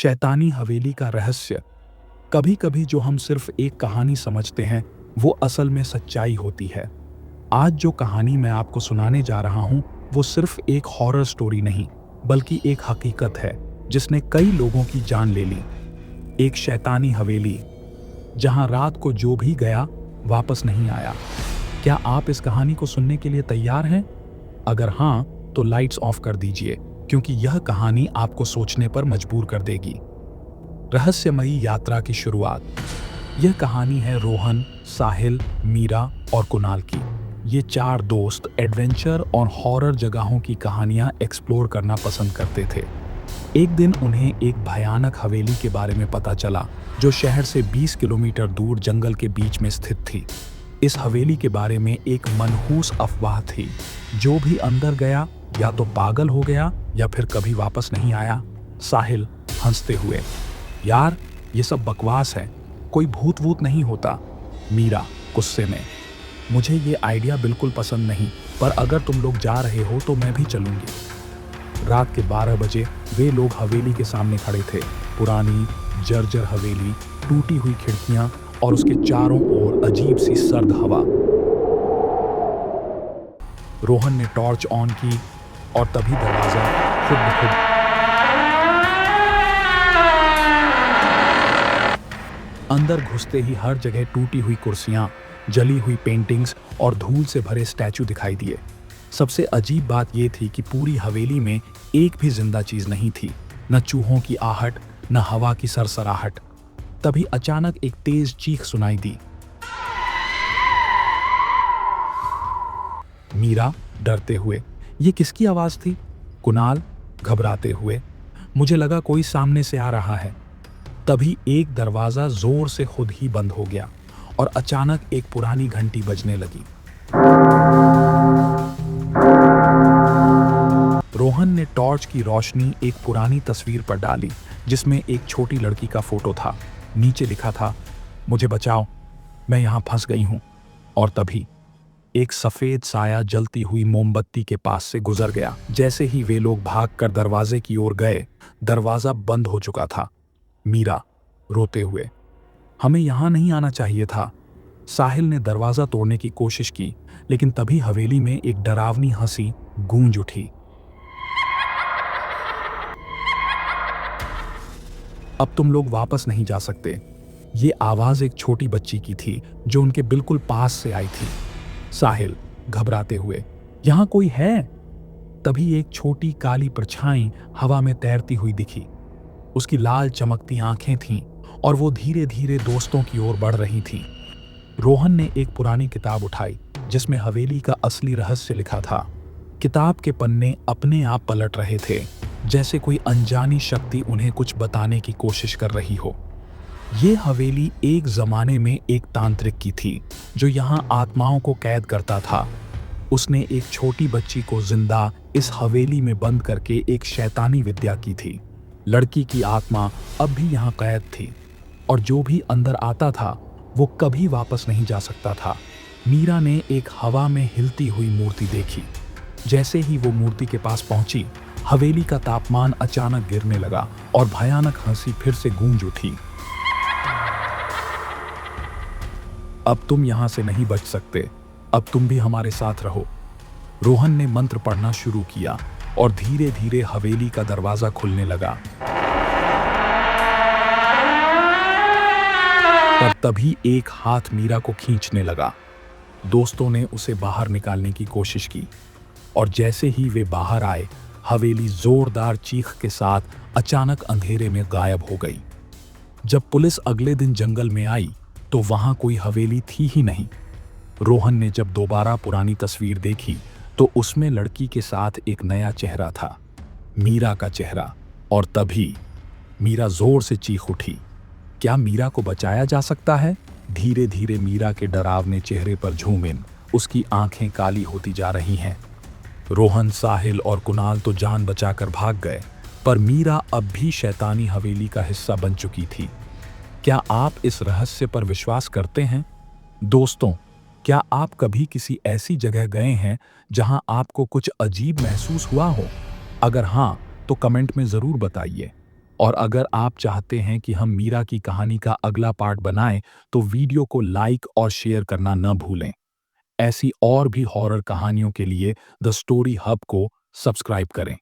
शैतानी हवेली का रहस्य। कभी कभी जो हम सिर्फ एक कहानी समझते हैं वो असल में सच्चाई होती है। आज जो कहानी मैं आपको सुनाने जा रहा हूं वो सिर्फ एक हॉरर स्टोरी नहीं बल्कि एक हकीकत है जिसने कई लोगों की जान ले ली। एक शैतानी हवेली जहां रात को जो भी गया वापस नहीं आया। क्या आप इस कहानी को सुनने के लिए तैयार हैं? अगर हां तो लाइट्स ऑफ कर दीजिए क्योंकि यह कहानी आपको सोचने पर मजबूर कर देगी। रहस्यमयी यात्रा की शुरुआत। यह कहानी है रोहन, साहिल, मीरा और कुणाल की। ये चार दोस्त एडवेंचर और हॉरर जगहों की कहानियां एक्सप्लोर करना पसंद करते थे। एक दिन उन्हें एक भयानक हवेली के बारे में पता चला जो शहर से 20 किलोमीटर दूर जंगल के बीच में स्थित थी। इस हवेली के बारे में एक मनहूस अफवाह थी। जो भी अंदर गया या तो पागल हो गया या फिर कभी वापस नहीं आया। साहिल हंसते हुए, यार ये सब बकवास है, कोई भूत वूत नहीं होता। मीरा गुस्से में, मुझे ये आइडिया बिल्कुल पसंद नहीं, पर अगर तुम लोग जा रहे हो तो मैं भी चलूंगी। रात के 12 बजे वे लोग हवेली के सामने खड़े थे। पुरानी जर्जर हवेली, टूटी हुई खिड़कियां और उसके चारों ओर अजीब सी सर्द हवा। रोहन ने टॉर्च ऑन की और तभी दरवाजा खुद ब खुद अंदर घुसते ही हर जगह टूटी हुई कुर्सियां, जली हुई पेंटिंग्स और धूल से भरे स्टैचू दिखाई दिए। सबसे अजीब बात यह थी कि पूरी हवेली में एक भी जिंदा चीज नहीं थी, न चूहों की आहट, न हवा की सरसराहट। तभी अचानक एक तेज चीख सुनाई दी। मीरा डरते हुए, ये किसकी आवाज थी? कुणाल घबराते हुए, मुझे लगा कोई सामने से आ रहा है। तभी एक दरवाजा जोर से खुद ही बंद हो गया और अचानक एक पुरानी घंटी बजने लगी। रोहन ने टॉर्च की रोशनी एक पुरानी तस्वीर पर डाली जिसमें एक छोटी लड़की का फोटो था। नीचे लिखा था, मुझे बचाओ, मैं यहां फंस गई हूं। और तभी एक सफेद साया जलती हुई मोमबत्ती के पास से गुजर गया। जैसे ही वे लोग भागकर दरवाजे की ओर गए, दरवाजा बंद हो चुका था। मीरा रोते हुए, हमें यहां नहीं आना चाहिए था। साहिल ने दरवाजा तोड़ने की कोशिश की, लेकिन तभी हवेली में एक डरावनी हंसी गूंज उठी। अब तुम लोग वापस नहीं जा सकते। ये आवाज एक छोटी बच्ची की थी जो उनके बिल्कुल पास से आई थी। साहिल घबराते हुए, यहां कोई है? तभी एक छोटी काली परछाई हवा में तैरती हुई दिखी। उसकी लाल चमकती आंखें थीं और वो धीरे धीरे दोस्तों की ओर बढ़ रही थी। रोहन ने एक पुरानी किताब उठाई जिसमें हवेली का असली रहस्य लिखा था। किताब के पन्ने अपने आप पलट रहे थे, जैसे कोई अनजानी शक्ति उन्हें कुछ बताने की कोशिश कर रही हो। ये हवेली एक जमाने में एक तांत्रिक की थी जो यहाँ आत्माओं को कैद करता था। उसने एक छोटी बच्ची को जिंदा इस हवेली में बंद करके एक शैतानी विद्या की थी। लड़की की आत्मा अब भी यहाँ कैद थी और जो भी अंदर आता था वो कभी वापस नहीं जा सकता था। मीरा ने एक हवा में हिलती हुई मूर्ति देखी। जैसे ही वो मूर्ति के पास पहुंची, हवेली का तापमान अचानक गिरने लगा और भयानक हंसी फिर से गूंज उठी। अब तुम यहां से नहीं बच सकते, अब तुम भी हमारे साथ रहो। रोहन ने मंत्र पढ़ना शुरू किया और धीरे धीरे हवेली का दरवाजा खुलने लगा। पर तभी एक हाथ मीरा को खींचने लगा। दोस्तों ने उसे बाहर निकालने की कोशिश की और जैसे ही वे बाहर आए, हवेली जोरदार चीख के साथ अचानक अंधेरे में गायब हो गई। जब पुलिस अगले दिन जंगल में आई तो वहां कोई हवेली थी ही नहीं। रोहन ने जब दोबारा पुरानी तस्वीर देखी तो उसमें लड़की के साथ एक नया चेहरा था, मीरा का चेहरा। और तभी मीरा जोर से चीख उठी। क्या मीरा को बचाया जा सकता है? धीरे धीरे मीरा के डरावने चेहरे पर झूमिन, उसकी आंखें काली होती जा रही हैं। रोहन, साहिल और कुणाल तो जान बचाकर भाग गए, पर मीरा अब भी शैतानी हवेली का हिस्सा बन चुकी थी। क्या आप इस रहस्य पर विश्वास करते हैं? दोस्तों, क्या आप कभी किसी ऐसी जगह गए हैं जहां आपको कुछ अजीब महसूस हुआ हो? अगर हाँ, तो कमेंट में जरूर बताइए। और अगर आप चाहते हैं कि हम मीरा की कहानी का अगला पार्ट बनाएं, तो वीडियो को लाइक और शेयर करना न भूलें। ऐसी और भी हॉरर कहानियों के लिए द स्टोरी हब को सब्सक्राइब करें।